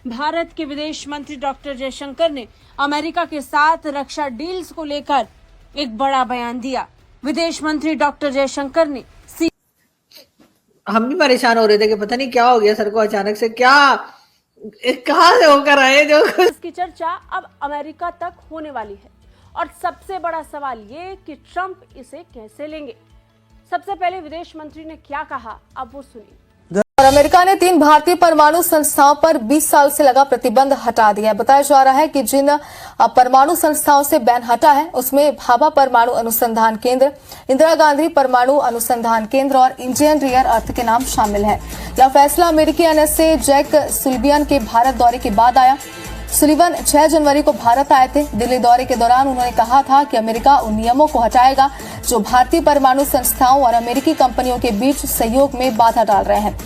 भारत के विदेश मंत्री डॉक्टर जयशंकर ने अमेरिका के साथ रक्षा डील्स को लेकर एक बड़ा बयान दिया। विदेश मंत्री डॉक्टर जयशंकर ने हम भी परेशान हो रहे थे कि पता नहीं क्या हो गया सर को, अचानक से क्या कहां से होकर आए जो। इसकी चर्चा अब अमेरिका तक होने वाली है और सबसे बड़ा सवाल ये कि ट्रंप इसे कैसे लेंगे। सबसे पहले विदेश मंत्री ने क्या कहा, अब वो सुनिए। और अमेरिका ने 3 भारतीय परमाणु संस्थाओं पर 20 साल से लगा प्रतिबंध हटा दिया है। बताया जा रहा है कि जिन परमाणु संस्थाओं से बैन हटा है उसमें भाभा परमाणु अनुसंधान केंद्र, इंदिरा गांधी परमाणु अनुसंधान केंद्र और इंडियन रेयर अर्थ के नाम शामिल है। यह फैसला अमेरिकी एनएसए जैक सुलिवान के भारत दौरे के बाद आया। सुलिवान 6 जनवरी को भारत आए थे। दिल्ली दौरे के दौरान उन्होंने कहा था कि अमेरिका उन नियमों को हटाएगा जो भारतीय परमाणु संस्थाओं और अमेरिकी कंपनियों के बीच सहयोग में बाधा डाल रहे हैं।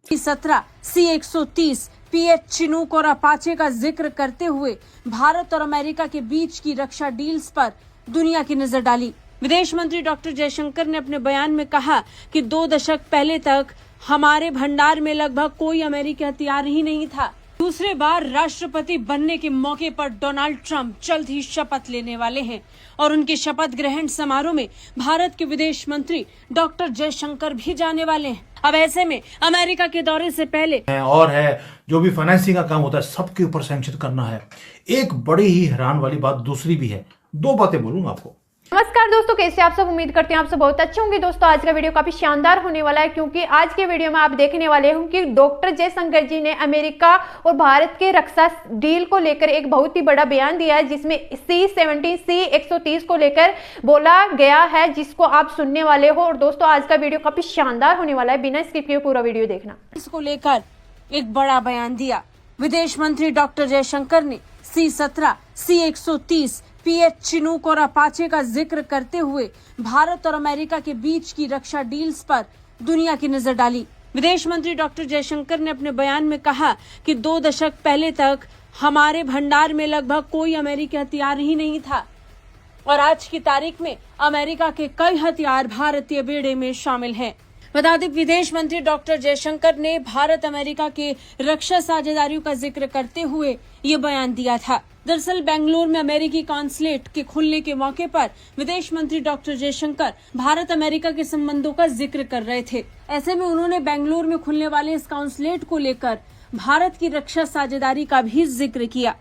C-17, C-130, PH चिनूक और अपाचे का जिक्र करते हुए भारत और अमेरिका के बीच की रक्षा डील्स पर दुनिया की नजर डाली। विदेश मंत्री डॉक्टर जयशंकर ने अपने बयान में कहा कि 2 दशक पहले तक हमारे भंडार में लगभग कोई अमेरिकी हथियार ही नहीं था। दूसरे बार राष्ट्रपति बनने के मौके पर डोनाल्ड ट्रंप जल्द ही शपथ लेने वाले हैं और उनके शपथ ग्रहण समारोह में भारत के विदेश मंत्री डॉक्टर जयशंकर भी जाने वाले हैं। अब ऐसे में अमेरिका के दौरे से पहले और है जो भी फाइनेंसिंग का काम होता है सबके ऊपर सैंक्शन करना है। एक बड़ी ही हैरान वाली बात दूसरी भी है, 2 बातें बोलूंगा आपको। नमस्कार दोस्तों, कैसे आप सब? उम्मीद करते हैं आप सब बहुत अच्छे होंगे। दोस्तों आज का वीडियो काफी शानदार होने वाला है क्योंकि आज के वीडियो में आप देखने वाले हैं कि डॉक्टर जयशंकर जी ने अमेरिका और भारत के रक्षा डील को लेकर एक बहुत ही बड़ा बयान दिया है जिसमें C-17, C-130 को लेकर बोला गया है जिसको आप सुनने वाले हो। और दोस्तों आज का वीडियो काफी शानदार होने वाला है, बिना स्किप किए पूरा वीडियो देखना। इसको लेकर एक बड़ा बयान दिया। विदेश मंत्री डॉक्टर जयशंकर ने C-17, C-130, PH चिनूक और अपाचे का जिक्र करते हुए भारत और अमेरिका के बीच की रक्षा डील्स पर दुनिया की नजर डाली। विदेश मंत्री डॉक्टर जयशंकर ने अपने बयान में कहा कि 2 दशक पहले तक हमारे भंडार में लगभग कोई अमेरिकी हथियार ही नहीं था और आज की तारीख में अमेरिका के कई हथियार भारतीय बेड़े में शामिल हैं। बता दें विदेश मंत्री डॉक्टर जयशंकर ने भारत अमेरिका के रक्षा साझेदारियों का जिक्र करते हुए ये बयान दिया था। दरअसल बेंगलुरु में अमेरिकी कॉन्सुलेट के खुलने के मौके पर विदेश मंत्री डॉक्टर जयशंकर भारत अमेरिका के संबंधों का जिक्र कर रहे थे। ऐसे में उन्होंने बेंगलुरु में खुलने वाले इस कॉन्सुलेट को लेकर भारत की रक्षा साझेदारी का भी जिक्र किया।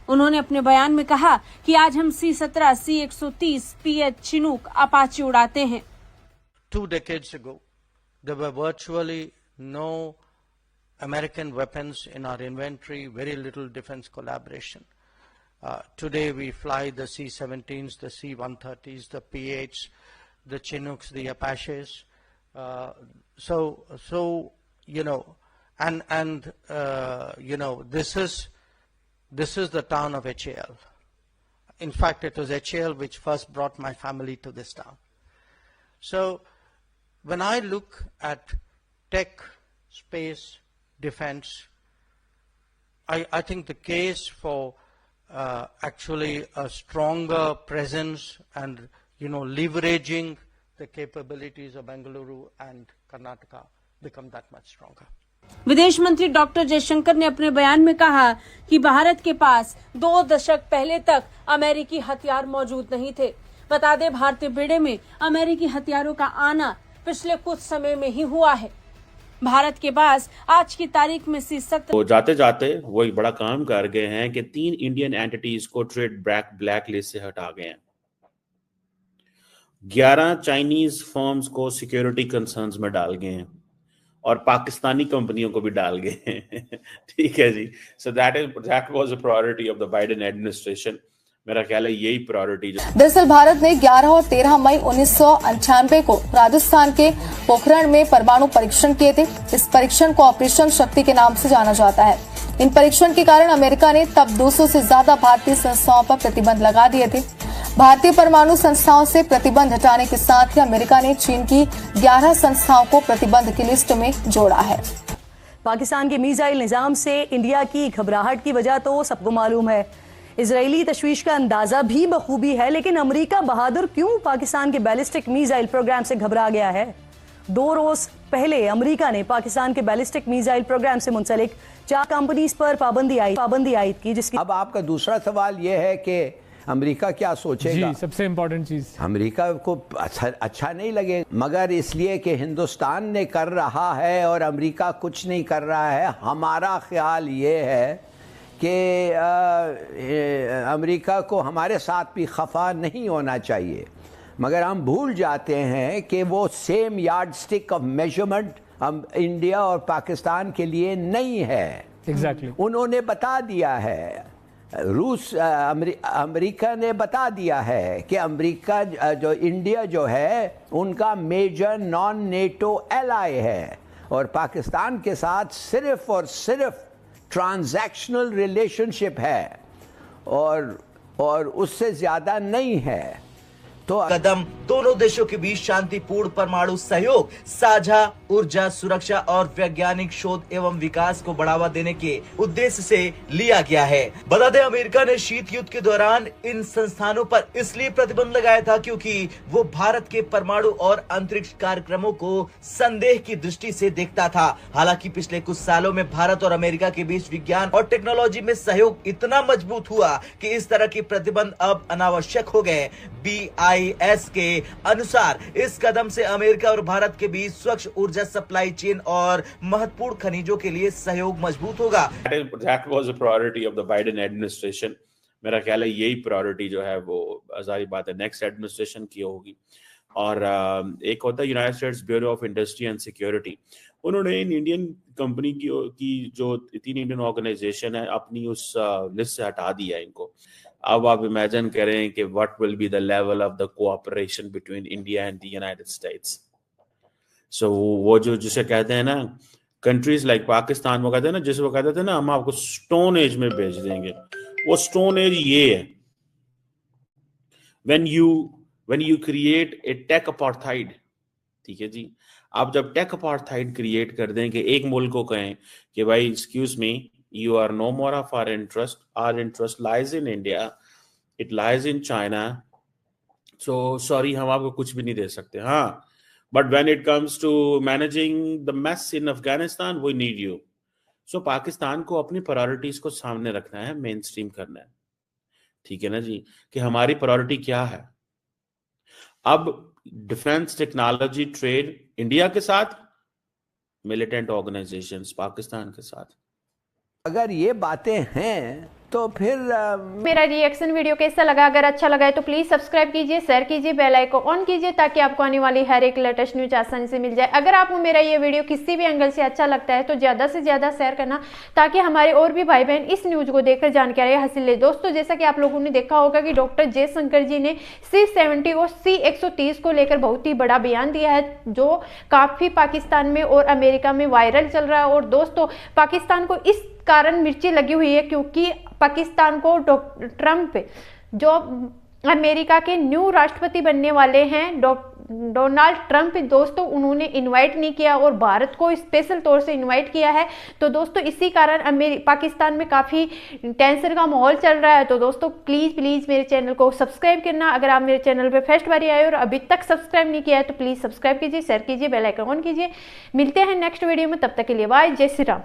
उन्होंने अपने बयान में कहा कि आज हम C-17, C-130, PH Chinook, Apache उड़ाते हैं। 2 decades ago, there were virtually no American weapons in our inventory, very little defense collaboration. Today we fly the C-17s, the C-130s, the PHs, the Chinooks, the Apaches. So you know, and you know, this is the town of HAL. In fact, it was HAL which first brought my family to this town. So when I look at tech, space, defense, I think the case for actually a stronger presence and leveraging the capabilities of Bengaluru and Karnataka become that much stronger. विदेश मंत्री doctor Jaishankar ने अपने बयान में कहा कि भारत के पास 2 दशक पहले तक अमेरिकी हथियार मौजूद नहीं थे। बता दें भारतीय बेड़े में अमेरिकी हथियारों का आना पिछले कुछ समय में ही हुआ है। भारत के पास आज की तारीख में C-17 तो जाते जाते वो एक बड़ा काम कर गए हैं कि 3 इंडियन एंटिटीज को ट्रेड ब्लैक लिस्ट से हटा गए हैं। 11 चाइनीज फर्म्स को सिक्योरिटी कंसर्न्स में डाल गए हैं और पाकिस्तानी कंपनियों को भी डाल गए हैं। ठीक है जी। So that was a priority of the Biden administration. मेरा ख्याल है यही प्रायोरिटी। दरअसल भारत ने 11 और 13 मई 1998 को राजस्थान के पोखरण में परमाणु परीक्षण किए थे। इस परीक्षण को ऑपरेशन शक्ति के नाम से जाना जाता है। इन परीक्षण के कारण अमेरिका ने तब 200 से ज्यादा भारतीय संस्थाओं पर प्रतिबंध लगा दिए थे। भारतीय परमाणु संस्थाओं से प्रतिबंध हटाने के साथ ही अमेरिका ने चीन की 11 संस्थाओं को प्रतिबंध की लिस्ट में जोड़ा है। पाकिस्तान के मिसाइल निजाम से इंडिया की घबराहट की वजह तो सबको मालूम है। इजरायली तशवीश का अंदाजा भी बखूबी है, लेकिन अमेरिका बहादुर क्यों पाकिस्तान के बैलिस्टिक मिसाइल प्रोग्राम से घबरा गया है? 2 रोज पहले अमेरिका ने पाकिस्तान के बैलिस्टिक मिसाइल प्रोग्राम से मुंसलिक 4 कंपनीज पर पाबंदी आयद की, जिसकी अब आपका दूसरा सवाल यह है कि अमेरिका क्या सोचेगा। जी, सबसे इम्पोर्टेंट चीज अमेरिका को अच्छा नहीं लगे, मगर इसलिए कि हिंदुस्तान ने कर रहा है और अमेरिका कुछ नहीं कर रहा है। हमारा ख्याल ये है कि अमेरिका को हमारे साथ भी खफा नहीं होना चाहिए, मगर हम भूल जाते हैं कि वो same yard stick of measurement India और पाकिस्तान के लिए नहीं है। एग्जैक्टली उन्होंने बता दिया है, अमेरिका ने बता दिया है कि अमेरिका जो इंडिया जो है उनका मेजर नॉन नेटो एलाई है और पाकिस्तान के साथ सिर्फ और सिर्फ ट्रांजैक्शनल रिलेशनशिप है और उससे ज़्यादा नहीं है। तो कदम दोनों देशों के बीच शांतिपूर्ण परमाणु सहयोग, साझा ऊर्जा सुरक्षा और वैज्ञानिक शोध एवं विकास को बढ़ावा देने के उद्देश्य से लिया गया है। बता दें, अमेरिका ने शीत युद्ध के दौरान इन संस्थानों पर इसलिए प्रतिबंध लगाया था क्योंकि वो भारत के परमाणु और अंतरिक्ष कार्यक्रमों को संदेह की दृष्टि से देखता था। हालांकि पिछले कुछ सालों में भारत और अमेरिका के बीच विज्ञान और टेक्नोलॉजी में सहयोग इतना मजबूत हुआ कि इस तरह के प्रतिबंध अब अनावश्यक हो गए। BIS के अनुसार इस कदम से अमेरिका और भारत के बीच स्वच्छ ऊर्जा सप्लाई चेन और महत्वपूर्ण खनिजों के लिए सहयोग मजबूत होगा। That was a priority of the Biden administration. मेरा ख्याल है यही प्रायोरिटी जो है वो जाहिर बात है नेक्स्ट एडमिनिस्ट्रेशन की होगी। और एक होता है United states bureau of industry and security, उन्होंने इन इंडियन कंपनी की जो 3 इंडियन ऑर्गेनाइजेशन है अपनी उस लिस्ट से हटा दिया है इनको। अब आप इमेजिन करें कि what will be the level of the cooperation between India and the United States. So वो जो जिसे कहते हैं ना कंट्रीज लाइक पाकिस्तान, वो कहते हैं ना, जिसे वो कहते थे ना हम आपको स्टोन एज में भेज देंगे, वो स्टोन एज ये है। when you create a tech apartheid, ठीक है जी, आप जब टेक अपार्थाइड क्रिएट कर दें कि एक मुल्क को कहें कि भाई excuse me, you are no more of our interest lies in India, it lies in China, so sorry हम आपको कुछ भी नहीं दे सकते। हाँ, but when it comes to managing the mess in Afghanistan, we need you. So Pakistan को अपनी priorities को सामने रखना है, मेन स्ट्रीम करना है, ठीक है ना जी, कि हमारी प्रायोरिटी क्या है। अब डिफेंस टेक्नोलॉजी ट्रेड इंडिया के साथ, मिलिटेंट ऑर्गेनाइजेशंस पाकिस्तान के साथ। अगर ये बातें हैं तो फिर मेरा रिएक्शन वीडियो कैसा लगा? अगर अच्छा लगा है तो प्लीज सब्सक्राइब कीजिए, शेयर कीजिए, बेल आइकन ऑन कीजिए ताकि आपको आने वाली हर एक लेटेस्ट न्यूज आसानी से मिल जाए। अगर आपको मेरा ये वीडियो किसी भी एंगल से अच्छा लगता है तो ज्यादा से ज्यादा शेयर करना ताकि हमारे और भी भाई बहन इस न्यूज को देखकर जानकारी हासिल ले। दोस्तों, जैसा कि आप लोगों ने देखा होगा कि डॉक्टर जयशंकर जी ने C-70 और C-130 को लेकर बहुत ही बड़ा बयान दिया है जो काफी पाकिस्तान में और अमेरिका में वायरल चल रहा है। और दोस्तों, पाकिस्तान को इस कारण मिर्ची लगी हुई है क्योंकि पाकिस्तान को ट्रंप जो अमेरिका के न्यू राष्ट्रपति बनने वाले हैं डोनाल्ड ट्रंप, दोस्तों उन्होंने इनवाइट नहीं किया और भारत को स्पेशल तौर से इनवाइट किया है। तो दोस्तों इसी कारण पाकिस्तान में काफ़ी टेंशन का माहौल चल रहा है। तो दोस्तों प्लीज़ मेरे चैनल को सब्सक्राइब करना। अगर आप मेरे चैनल पे फर्स्ट बार आए और अभी तक सब्सक्राइब नहीं किया है तो प्लीज़ सब्सक्राइब कीजिए, शेयर कीजिए, बेल आइकन ऑन कीजिए। मिलते हैं नेक्स्ट वीडियो में, तब तक के लिए बाय, जय श्री राम।